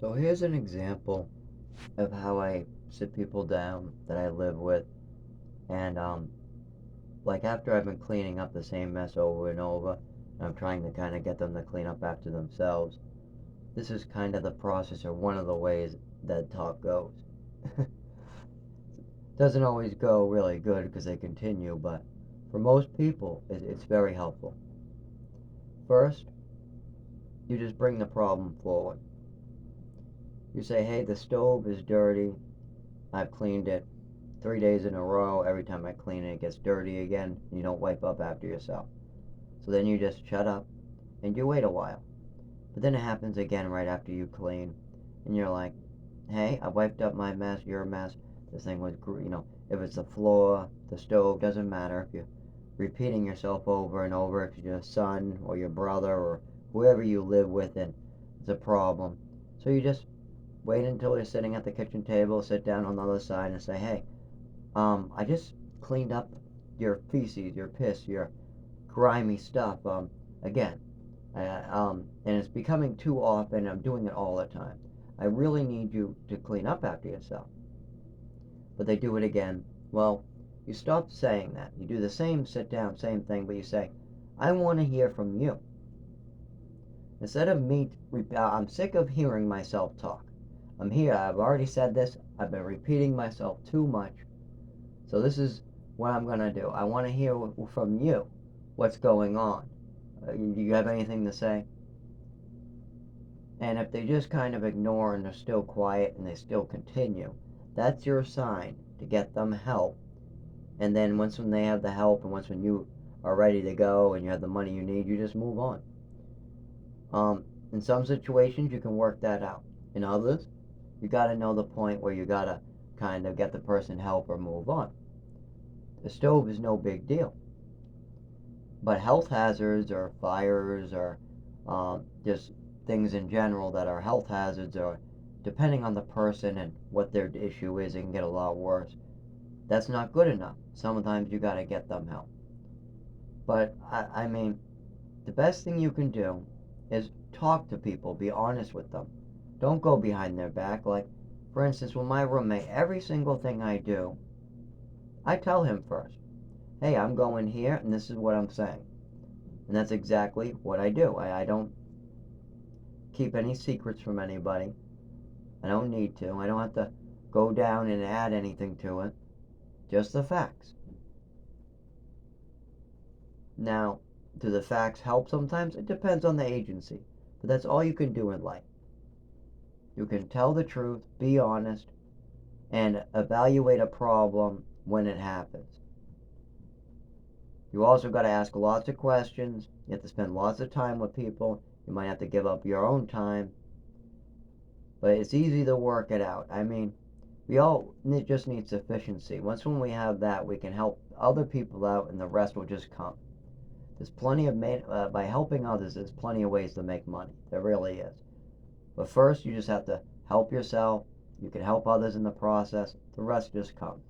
So here's an example of how I sit people down that I live with, and like after I've been cleaning up the same mess over and over, and I'm trying to kind of get them to clean up after themselves. This is kind of the process or one of the ways that talk goes. Doesn't always go really good because they continue, but for most people, it's very helpful. First, you just bring the problem forward. You say, hey, the stove is dirty. I've cleaned it 3 days in a row. Every time I clean it, it gets dirty again. You don't wipe up after yourself. So then you just shut up and you wait a while. But then it happens again right after you clean. And you're like, hey, I wiped up my mess, your mess. This thing was, if it's the floor, the stove, doesn't matter. If you're repeating yourself over and over, if it's your son or your brother or whoever you live with, and it's a problem. So you just wait until you're sitting at the kitchen table, sit down on the other side and say, hey, I just cleaned up your feces, your piss, your grimy stuff. Again, and it's becoming too often. I'm doing it all the time. I really need you to clean up after yourself. But they do it again. Well, you stop saying that. You do the same sit down, same thing, but you say, I want to hear from you. Instead of me, I'm sick of hearing myself talk. I'm here. I've already said this. I've been repeating myself too much. So this is what I'm going to do. I want to hear from you what's going on. Do you have anything to say? And if they just kind of ignore and they're still quiet and they still continue, that's your sign to get them help. And then once when they have the help and once when you are ready to go and you have the money you need, you just move on. In some situations, you can work that out. In others, you got to know the point where you got to kind of get the person help or move on. The stove is no big deal. But health hazards or fires or just things in general that are health hazards, or depending on the person and what their issue is, it can get a lot worse. That's not good enough. Sometimes you got to get them help. But I mean, the best thing you can do is talk to people, be honest with them. Don't go behind their back. Like, for instance, with my roommate, every single thing I do, I tell him first, hey, I'm going here and this is what I'm saying. And that's exactly what I do. I don't keep any secrets from anybody. I don't need to. I don't have to go down and add anything to it. Just the facts. Now, do the facts help sometimes? It depends on the agency. But that's all you can do in life. You can tell the truth, be honest, and evaluate a problem when it happens. You also got to ask lots of questions. You have to spend lots of time with people. You might have to give up your own time. But it's easy to work it out. I mean, we all just need sufficiency. Once when we have that, we can help other people out and the rest will just come. There's plenty of, by helping others, there's plenty of ways to make money. There really is. But first, you just have to help yourself. You can help others in the process. The rest just comes.